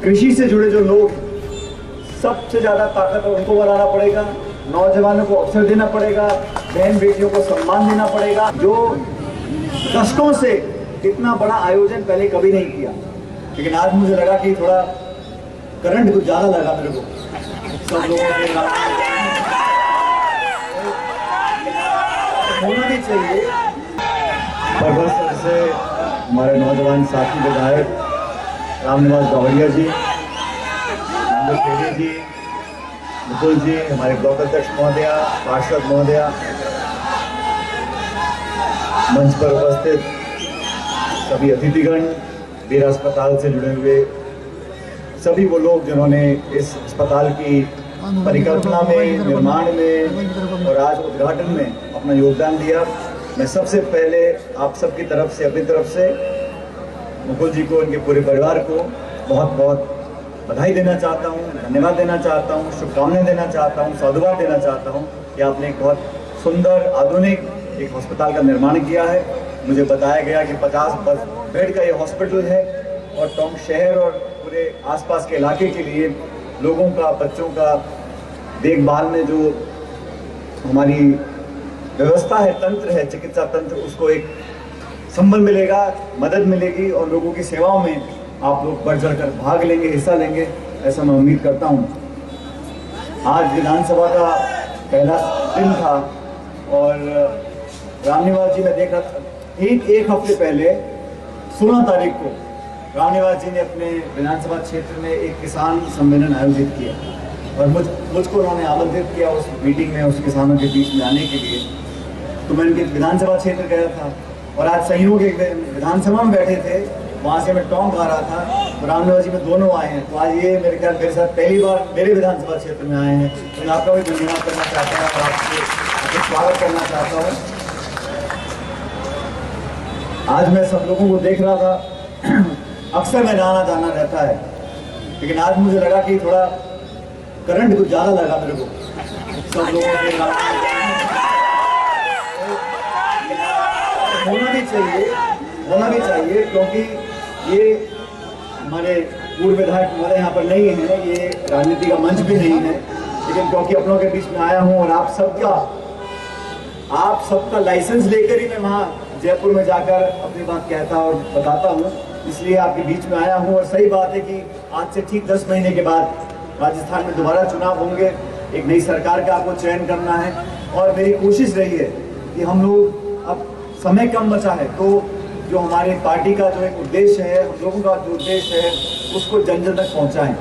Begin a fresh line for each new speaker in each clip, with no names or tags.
कृषि से जुड़े जो लोग सबसे ज़्यादा ताकत उनको बनाना पड़ेगा, नौजवानों को अवसर देना पड़ेगा, बहन बेटियों को सम्मान देना पड़ेगा, जो दशकों से इतना बड़ा आयोजन पहले कभी नहीं किया। लेकिन आज मुझे लगा कि थोड़ा करंट कुछ ज़्यादा लगा मेरे को सब लोगों के होना भी चाहिए। पर बस से हमारे नौजवान साथी विधायक रामनिवास बावरिया जी, खेड़ी जी, मुकुल जी, हमारे ब्लॉक अध्यक्ष महोदया, पार्षद महोदया, मंच पर उपस्थित सभी अतिथिगण, वीर अस्पताल से जुड़े हुए सभी वो लोग जिन्होंने इस अस्पताल की परिकल्पना में, निर्माण में और आज उद्घाटन में अपना योगदान दिया। मैं सबसे पहले आप सबकी तरफ से, अपनी तरफ से मुकुल जी को, उनके पूरे परिवार को बहुत बहुत बधाई देना चाहता हूँ, धन्यवाद देना चाहता हूँ, शुभकामनाएं देना चाहता हूँ, साधुवाद देना चाहता हूँ कि आपने एक बहुत सुंदर आधुनिक एक अस्पताल का निर्माण किया है। मुझे बताया गया कि 50 बेड का ये हॉस्पिटल है और टोंक शहर और पूरे आसपास के इलाके के लिए लोगों का, बच्चों का देखभाल में जो हमारी व्यवस्था है, तंत्र है, चिकित्सा तंत्र, उसको एक संबल मिलेगा, मदद मिलेगी और लोगों की सेवाओं में आप लोग बढ़ चढ़ कर भाग लेंगे, हिस्सा लेंगे, ऐसा मैं उम्मीद करता हूँ। आज विधानसभा का पहला दिन था और रामनिवास जी, मैं देख रहा था एक हफ्ते पहले 16 तारीख को रामनिवास जी ने अपने विधानसभा क्षेत्र में एक किसान सम्मेलन आयोजित किया और मुझको उन्होंने आमंत्रित किया उस मीटिंग में, उस किसानों के बीच में आने के लिए। तो मैं उनके विधानसभा क्षेत्र गया था और आज संयोग एक विधानसभा में बैठे थे, वहाँ से मैं टोंक आ रहा था, तो रामनिवास जी में दोनों आए हैं। तो आज ये मेरे ख्याल मेरे साथ पहली बार मेरे विधानसभा क्षेत्र में आए हैं, तो मैं आपका भी धन्यवाद करना चाहता हूँ और आपसे स्वागत करना चाहता हूँ। आज मैं सब लोगों को देख रहा था, अक्सर मैं आना जाना रहता है, लेकिन आज मुझे लगा कि थोड़ा करंट कुछ ज़्यादा लगा मेरे को सब लोगों के होना भी चाहिए क्योंकि ये हमारे पूर्व विधायक महोदय यहाँ पर नहीं है, ये राजनीति का मंच भी नहीं है, लेकिन क्योंकि अपनों के बीच में आया हूँ और आप सबका लाइसेंस लेकर ही मैं वहाँ जयपुर में जाकर अपनी बात कहता और बताता हूँ, इसलिए आपके बीच में आया हूँ। और सही बात है कि आज से ठीक 10 महीने के बाद राजस्थान में दोबारा चुनाव होंगे, एक नई सरकार का आपको चयन करना है और मेरी कोशिश रही है कि हम लोग, अब समय कम बचा है, तो जो हमारे पार्टी का जो एक उद्देश्य है, हम लोगों का जो उद्देश्य है, उसको जन जन तक पहुँचाएँ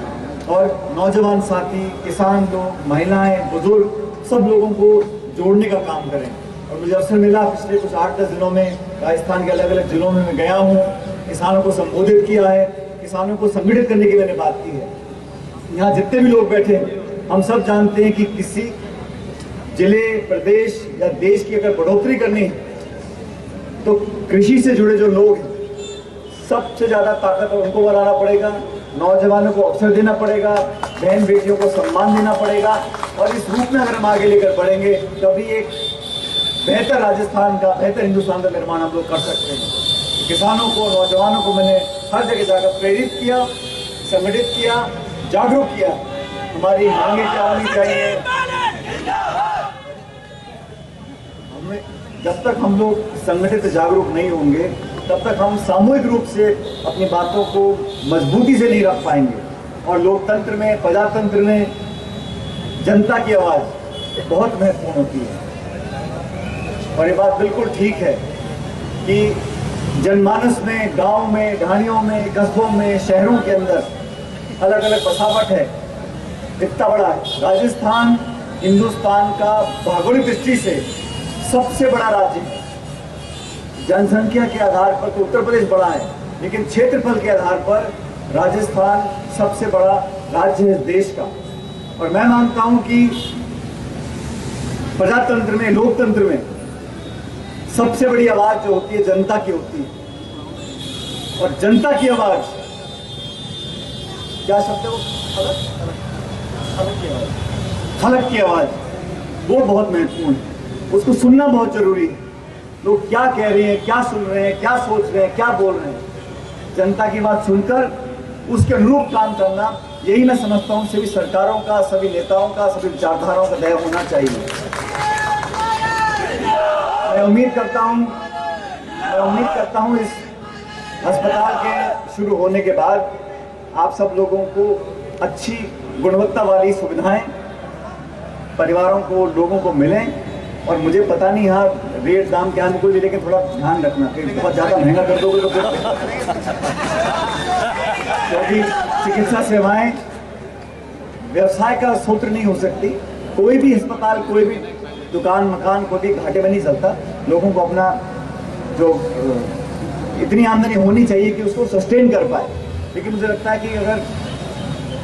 और नौजवान साथी, किसान लोग, महिलाएँ, बुजुर्ग, सब लोगों को जोड़ने का काम करें। और मुझे अवसर मिला पिछले कुछ 8-10 दिनों में राजस्थान के अलग अलग जिलों में मैं गया हूँ, किसानों को संबोधित किया है, किसानों को संगठित करने की मैंने बात की है। यहाँ जितने भी लोग बैठे हैं, हम सब जानते हैं कि किसी जिले, प्रदेश या देश की अगर बढ़ोतरी करनी है तो कृषि से जुड़े जो लोग हैं सबसे ज़्यादा ताकत उनको बनाना पड़ेगा, नौजवानों को अवसर देना पड़ेगा, बहन बेटियों को सम्मान देना पड़ेगा और इस रूप में अगर हम आगे लेकर बढ़ेंगे तभी एक बेहतर राजस्थान का, बेहतर हिंदुस्तान का निर्माण हम लोग कर सकते हैं। किसानों को, नौजवानों को मैंने हर जगह जाकर प्रेरित किया, संगठित किया, जागरूक किया। हमारी मांगे क्या होनी चाहिए, हमें जब तक हम लोग संगठित जागरूक नहीं होंगे तब तक हम सामूहिक रूप से अपनी बातों को मजबूती से नहीं रख पाएंगे। और लोकतंत्र में, प्रजातंत्र में जनता की आवाज़ बहुत महत्वपूर्ण होती है और ये बात बिल्कुल ठीक है कि जनमानस में, गांव में, ढाणियों में, कस्बों में, शहरों के अंदर अलग अलग बसावट है, इतना बड़ा है। राजस्थान हिंदुस्तान का भौगोलिक दृष्टि से सबसे बड़ा राज्य है। जनसंख्या के आधार पर तो उत्तर प्रदेश बड़ा है, लेकिन क्षेत्रफल के आधार पर राजस्थान सबसे बड़ा राज्य है इस देश का। और मैं मानता हूं कि प्रजातंत्र में, लोकतंत्र में सबसे बड़ी आवाज जो होती है जनता की होती है और जनता की आवाज, क्या शब्द है वो, खलक की आवाज, वो बहुत महत्वपूर्ण है। उसको सुनना बहुत जरूरी है। लोग क्या कह रहे हैं, क्या सुन रहे हैं, क्या सोच रहे हैं, क्या बोल रहे हैं, जनता की बात सुनकर उसके अनुरूप काम करना, यही मैं समझता हूँ सभी सरकारों का, सभी नेताओं का, सभी विचारधाराओं का ध्येय होना चाहिए। मैं उम्मीद करता हूँ इस अस्पताल के शुरू होने के बाद आप सब लोगों को अच्छी गुणवत्ता वाली सुविधाएं परिवारों को, लोगों को मिलें। और मुझे पता नहीं यहाँ रेट दाम क्या अनुकूल, लेकिन थोड़ा ध्यान रखना कि बहुत ज़्यादा महंगा कर दोगे तो क्योंकि चिकित्सा सेवाएं व्यवसाय का सूत्र नहीं हो सकती। कोई भी अस्पताल, कोई भी दुकान मकान कोई भी घाटे में नहीं चलता। लोगों को अपना जो इतनी आमदनी होनी चाहिए कि उसको सस्टेन कर पाए। लेकिन मुझे लगता है कि अगर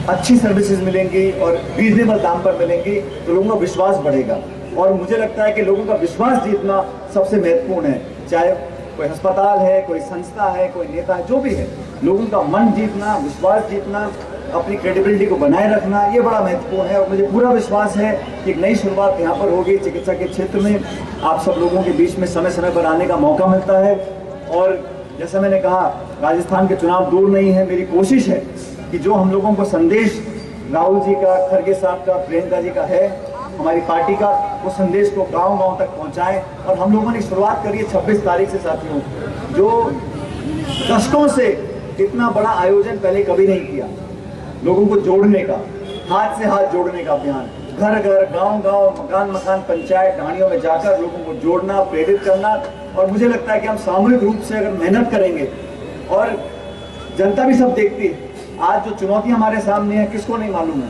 अच्छी सर्विसेज मिलेंगी और रीजनेबल दाम पर मिलेंगी तो लोगों का विश्वास बढ़ेगा। और मुझे लगता है कि लोगों का विश्वास जीतना सबसे महत्वपूर्ण है। चाहे कोई अस्पताल है, कोई संस्था है, कोई नेता है, जो भी है, लोगों का मन जीतना, विश्वास जीतना, अपनी क्रेडिबिलिटी को बनाए रखना, ये बड़ा महत्वपूर्ण है। और मुझे पूरा विश्वास है कि एक नई शुरुआत यहाँ पर होगी। चिकित्सा के क्षेत्र में आप सब लोगों के बीच में समय समय पर आने का मौका मिलता है। और जैसा मैंने कहा, राजस्थान के चुनाव दूर नहीं है। मेरी कोशिश है कि जो हम लोगों को संदेश राहुल जी का, खड़गे साहब का, प्रियंका जी का है, हमारी पार्टी का, वो संदेश को गांव-गांव तक पहुंचाएं। और हम लोगों ने शुरुआत करी है 26 तारीख से साथियों, जो दशकों से इतना बड़ा आयोजन पहले कभी नहीं किया। लोगों को जोड़ने का, हाथ से हाथ जोड़ने का अभियान, घर घर, गांव-गांव, मकान मकान, पंचायत, ढाणियों में जाकर लोगों को जोड़ना, प्रेरित करना। और मुझे लगता है कि हम सामूहिक रूप से अगर मेहनत करेंगे, और जनता भी सब देखती है, आज जो चुनौतियां हमारे सामने हैं किसको नहीं मालूम है।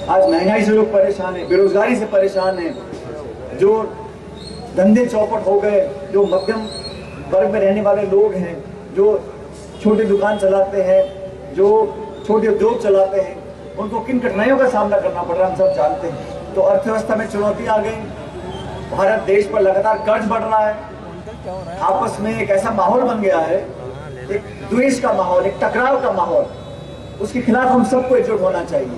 आज महंगाई से लोग परेशान हैं, बेरोजगारी से परेशान हैं, जो धंधे चौपट हो गए, जो मध्यम वर्ग में रहने वाले लोग हैं, जो छोटी दुकान चलाते हैं, जो छोटे उद्योग चलाते हैं, उनको किन कठिनाइयों का सामना करना पड़ रहा है हम सब जानते हैं। तो अर्थव्यवस्था में चुनौती आ गई, भारत देश पर लगातार कर्ज बढ़ रहा है, आपस में एक ऐसा माहौल बन गया है, एक द्वेष का माहौल, एक टकराव का माहौल। उसके खिलाफ हम सबको एकजुट होना चाहिए,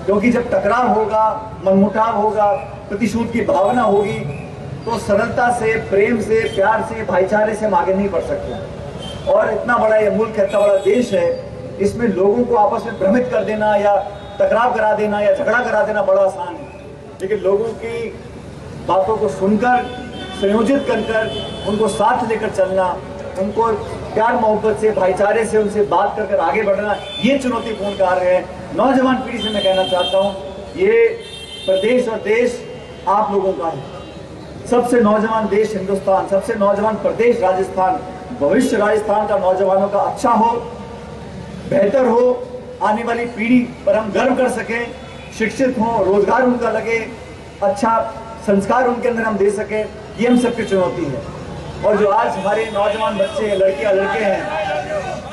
क्योंकि जब टकराव होगा, मनमुटाव होगा, प्रतिशोध की भावना होगी, तो सरलता से, प्रेम से, प्यार से, भाईचारे से हम आगे नहीं बढ़ सकते। और इतना बड़ा ये मुल्क है, इतना बड़ा देश है, इसमें लोगों को आपस में भ्रमित कर देना या टकराव करा देना या झगड़ा करा देना बड़ा आसान है। लेकिन लोगों की बातों को सुनकर, संयोजित कर उनको साथ लेकर चलना, उनको प्यार मोहब्बत से, भाईचारे से उनसे बात कर आगे बढ़ना, ये चुनौतीपूर्ण कार्य है। नौजवान पीढ़ी से मैं कहना चाहता हूँ, ये प्रदेश और देश आप लोगों का है। सबसे नौजवान देश हिंदुस्तान, सबसे नौजवान प्रदेश राजस्थान। भविष्य राजस्थान का नौजवानों का अच्छा हो, बेहतर हो, आने वाली पीढ़ी पर हम गर्व कर सकें, शिक्षित हों, रोजगार उनका लगे, अच्छा संस्कार उनके अंदर हम दे सकें, ये हम सबकी चुनौती है। और जो आज हमारे नौजवान बच्चे, लड़कियां लड़के हैं,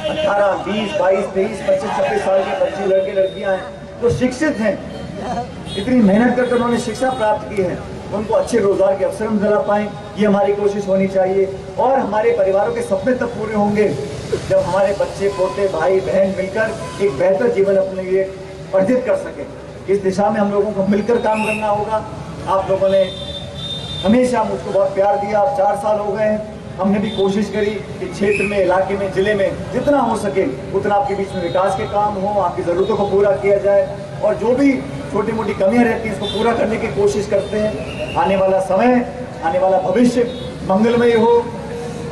18, 20, 22, 23, 25, 26 साल के बच्चे, लड़के लड़कियां हैं, जो शिक्षित हैं, इतनी मेहनत करके उन्होंने शिक्षा प्राप्त की है, उनको अच्छे रोजगार के अवसर हम दिला पाएं, ये हमारी कोशिश होनी चाहिए। और हमारे परिवारों के सपने तब पूरे होंगे जब हमारे बच्चे, पोते, भाई बहन मिलकर एक बेहतर जीवन अपने लिए अर्जित कर सकें। इस दिशा में हम लोगों को मिलकर काम करना होगा। आप लोगों ने हमेशा मुझको बहुत प्यार दिया, 4 साल हो गए हैं, हमने भी कोशिश करी कि क्षेत्र में, इलाके में, जिले में जितना हो सके उतना आपके बीच में विकास के काम हो, आपकी ज़रूरतों को पूरा किया जाए, और जो भी छोटी मोटी कमियां रहती हैं इसको पूरा करने की कोशिश करते हैं। आने वाला समय, आने वाला भविष्य मंगलमय हो,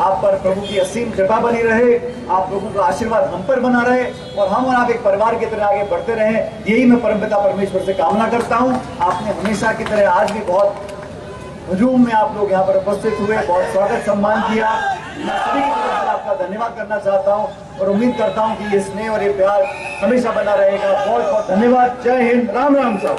आप पर प्रभु की असीम कृपा बनी रहे, आप लोगों का आशीर्वाद हम पर बना रहे, और हम और आप एक परिवार की तरह आगे बढ़ते रहें, यही मैं परमपिता परमेश्वर से कामना करता हूँ। आपने हमेशा की तरह आज भी बहुत हुजूम में आप लोग यहाँ पर उपस्थित हुए, बहुत स्वागत सम्मान किया। मैं सभी की तरफ से आपका धन्यवाद करना चाहता हूँ, और उम्मीद करता हूँ कि ये स्नेह और ये प्यार हमेशा बना रहेगा। बहुत बहुत धन्यवाद। जय हिंद, राम राम साहब।